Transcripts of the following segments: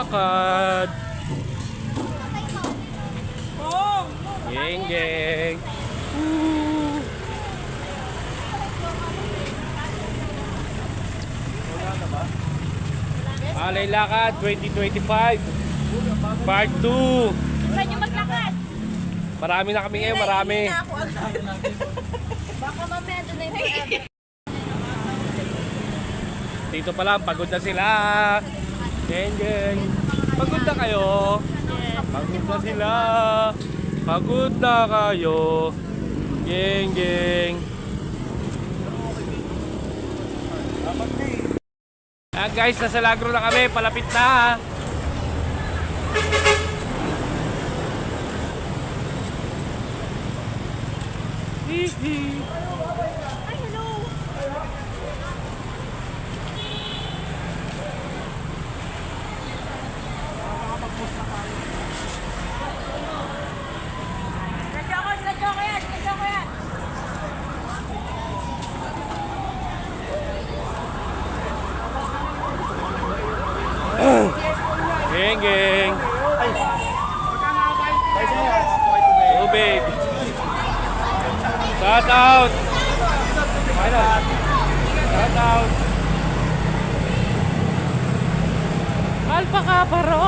lakad. Geng geng. Alay lakad 2025 Part 2. Saan nyo maglakad? Marami na kami ngayon, marami. Baka mamaya doon na yung Dito pa lang, pagod na sila. Geng geng. Pagod na kayo. Pagod na sila. Pagod na kayo. Geng geng. Ah guys, nasa Lagro na kami, palapit na. Hihi. Ay, hello! Radyo ko yan! Geng geng. Tubig. Shout out. Shout out. Alpaca paro.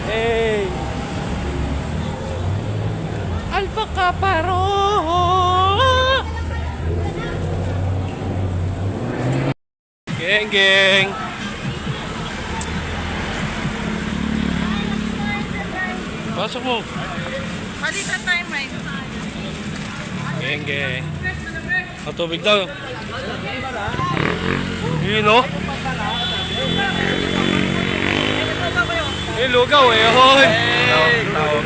Hey. Alpaca paro. Geng geng. Pasok mo. Malita tayo, Mike. Geng geng. Ang tubig daw. Yun o. Lugaw eh. Hoy.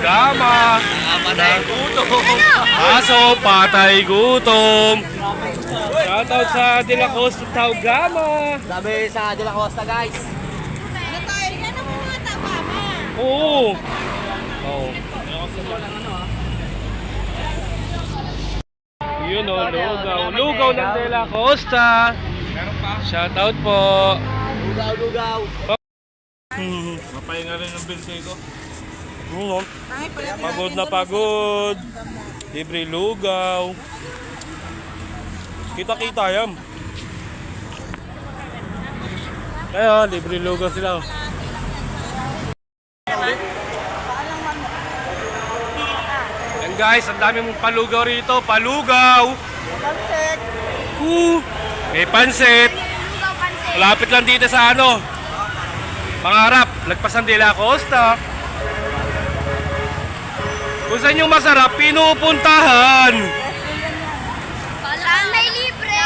Gama. Patay gutom. Aso, patay gutom. Shoutout sa De La Costa Taugama. Sabi sa De La Costa, guys. Ano tayo? Yan ang mga tabama. Oo. Oo. Yun o, lugaw. Lugaw ng De La Costa. Shoutout po. Lugaw. Mapahinga rin ng birthday ko. Pagod na pagod. Libre lugaw. Kita-kita yan. Kaya libre lugaw sila. Yan guys, ang dami mong palugaw rito. Palugaw. Pansit. May pansit. Lugaw pansit. Malapit lang dito sa ano. Pangarap, lagpasan De La Costa. Kung saan yung masarap, pinupuntahan. Saan may libre?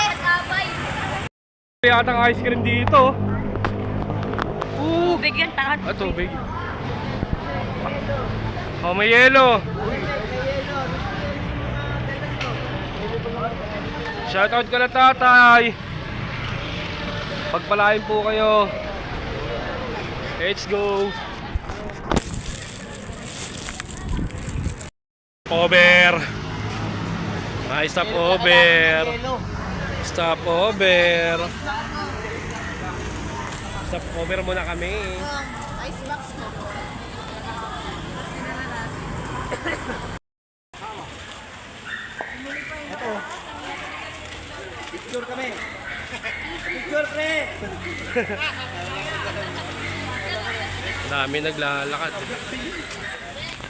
Yata ang ice cream dito. Tubig yan, tangan. Ah, tubig. Oh, may yelo. Shoutout ka na tatay. Pagpalain po kayo. Let's go. Over. May stop over. Stop over. Stop over muna kami. Ice box mo. Picture kami. Picture, pre. Dami naglalakad.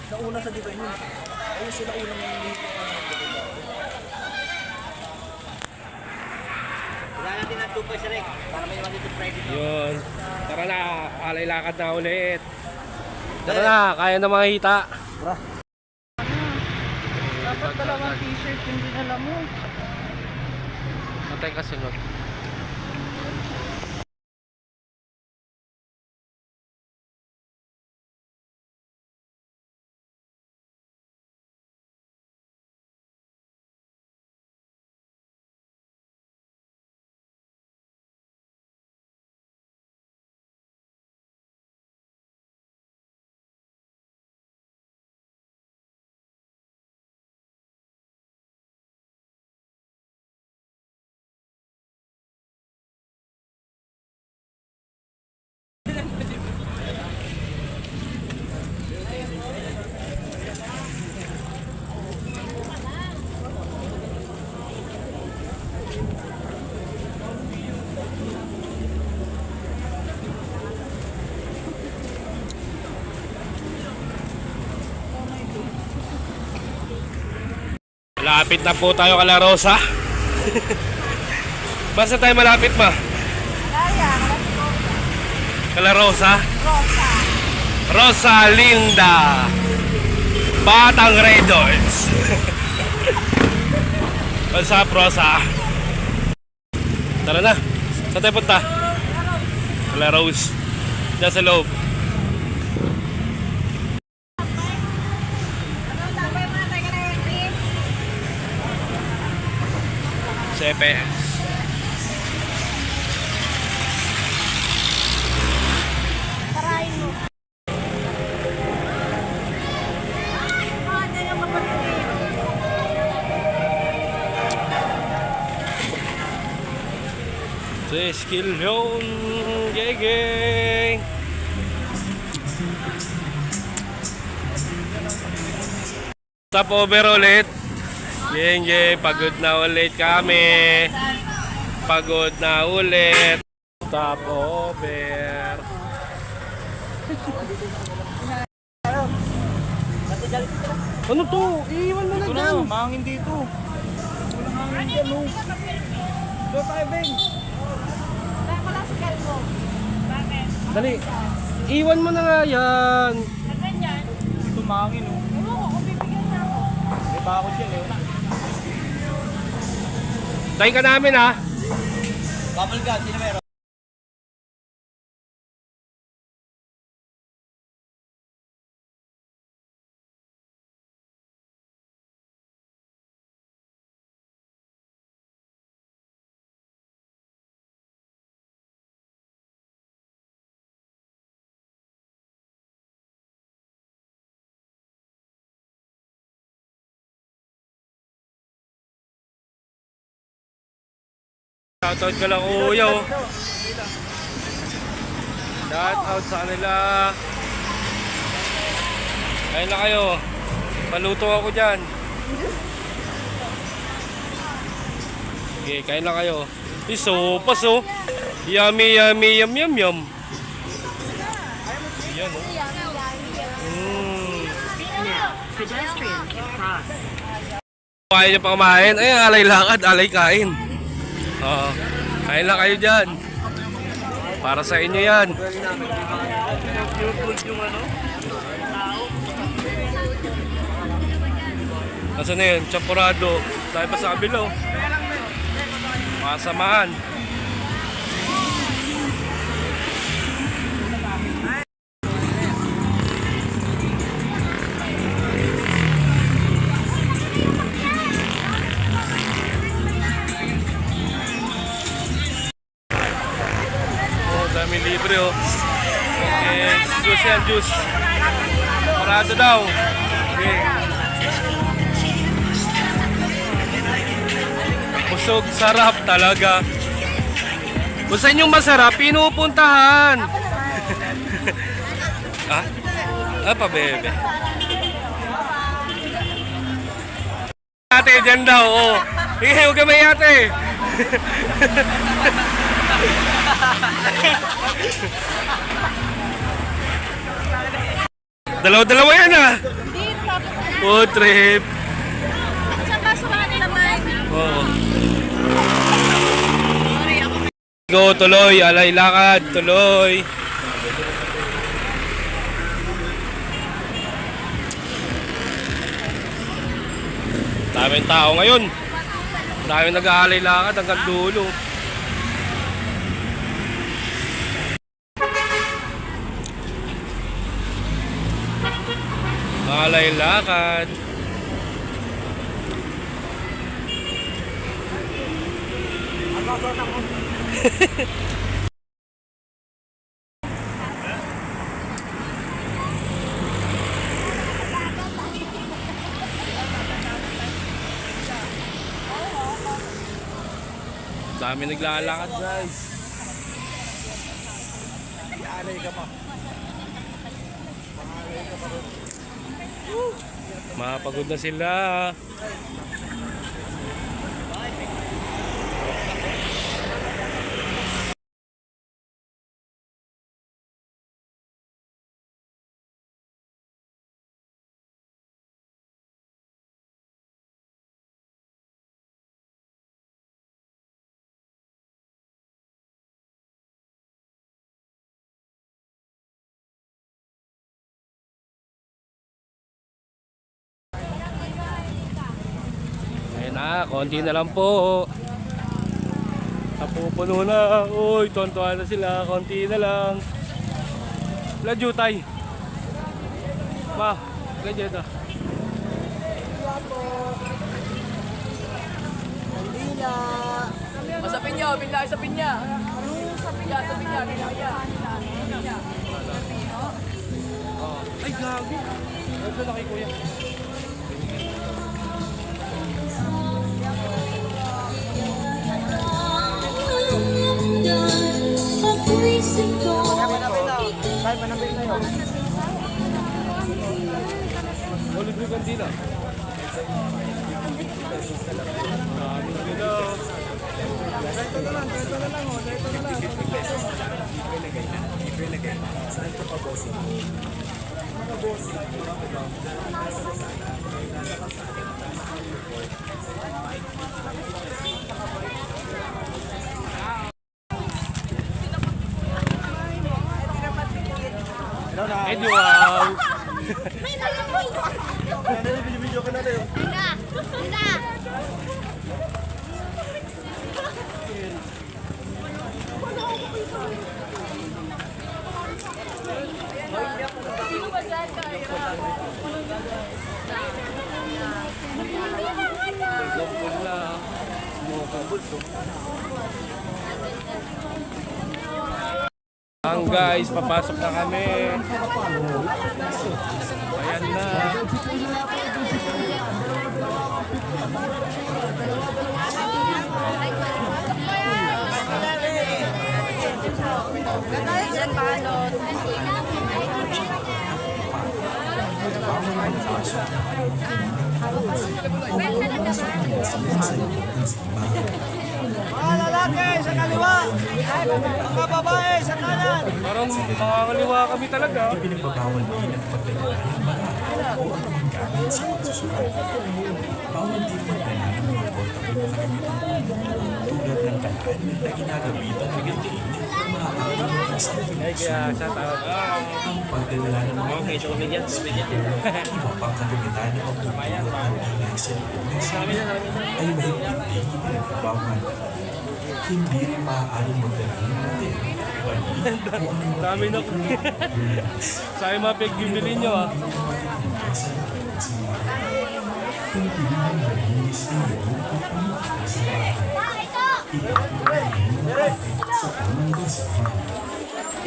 Nauna sa dito yun. Ayun sila unang wala natin ang 2 pesos, Rick. Para may naman dito private. Yun. Tara na, alay lakad na ulit. Tara na, kaya na makita. Dapat dalawang t-shirt yung dinala mo. Matay ka sunod. Malapit na po tayo kala Rosa. Basta tayo malapit ma? Kaya, Kala Rosa? Rosa. Rosa Linda. Batang Raiders. What's up, Rosa? Tara na. Saan tayo punta? Kala Rose. Diyan sa loob. CPS. Parahin mo. Sa skill yun. Gege. Stop over ulit. Genge, pagod na ulit kami. Pagod na ulit. Stop over. Ano to? Iiwan mo na Ito dyan. na, mahangin dito. Walang hangin dyan, no. Ito tayo, Beng. Kaya ko lang si Calvo. Bakit? Dali. Iwan mo na nga yan. Na ganyan? Dito mahangin, no. Ewan ko kung bibigyan niya ako. May bakod yan, eh. Wala. Tayo ka namin ha. Bubble gun, sino meron? Shoutout ka lang kuya oh. Shoutout sa kanila. Kain na kayo. Paluto ako dyan. Okay, kain na kayo. Sopas oh. Yummy, yummy, yum, yum, yum. Yan oh. Kaya niyo pa kumain? Ay, alay lakad, alay kain. Oo. Kain lang kayo dyan. Para sa inyo yan. Nasaan na yun? Champurado. Tayo pa sa kabilo. Masamahan. Dami libre oh. Okay, juice yan, juice. Parado daw. Okay. Busog, sarap talaga. Kung saan yung masarap, pinupuntahan. Ah? Ah, pa bebe. Ate, dyan daw, oh. Huwag ka may ate. Dalawa-dalawa yan ah. Food trip. Sa basuhan naman. Oo. Go, tuloy. Alay lakad. Tuloy. Daming tao ngayon. Daming nag-aalay lakad hanggang dulo. Alay lakad. Dami naglalakad guys. Alay ka pa. Mapagod na sila. na, konti na lang po. Napupuno na. Uy, tontuwa na sila. Konti na lang. Ladyutay. Ma, ladyuta. Masapin niya, pinla sa pinya. Sa pinya, pinaya. Ay, gago. Ano na kay kuya? Ulit yung kantina. Dami na nila. Eh, wow. Ang guys, papasok na kami. Ayan na. Mga lalaki sa kaliwa, mga babae sa kanan. Parang makakaliwa kami talaga. Pinagbabawal din ang pagdadala ng marami o anumang gamit sa pagsusulat. Bawal din magdala ng mga portable na kagamitan tulad ng kalan na ginagamitan ng gantiin o maaaring mga sa Ay, kaya siya tawag. ang pagdadala ng mga iba pang kagamitan ng pagtutulad ng ingay sa lunes ay mahigpit din ipinagbabawal. Hindi rin maaaring magdala ng natin. Dami na ko. Sa mga pag-bibili nyo ah.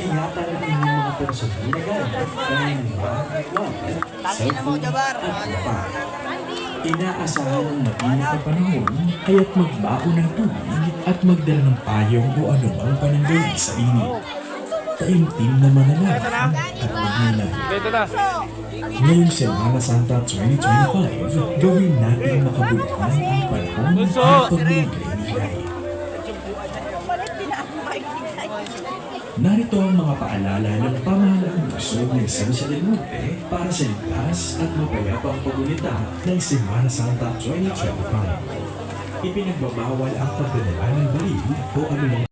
Ingatan ang inyong mga personal na gamit dahil cellphone at iba. Inaasahan ng mainit na panahon kaya't magbaon ng tubig at magdala ng payong o anumang pananggawi sa init. Taimtim na manalangin at magnilay. Ito na. Ngayong Semana Santa 2025, gawin natin makabuluhan ang panahon at pagbibigay-nilay. Narito ang mga paalala ng pamahalaang lungsod ng San Jose del Monte para sa ligtas at mapayapang pagunita ng Semana Santa 2025. Ipinagbabawal ang pagdadala ng baril o anumang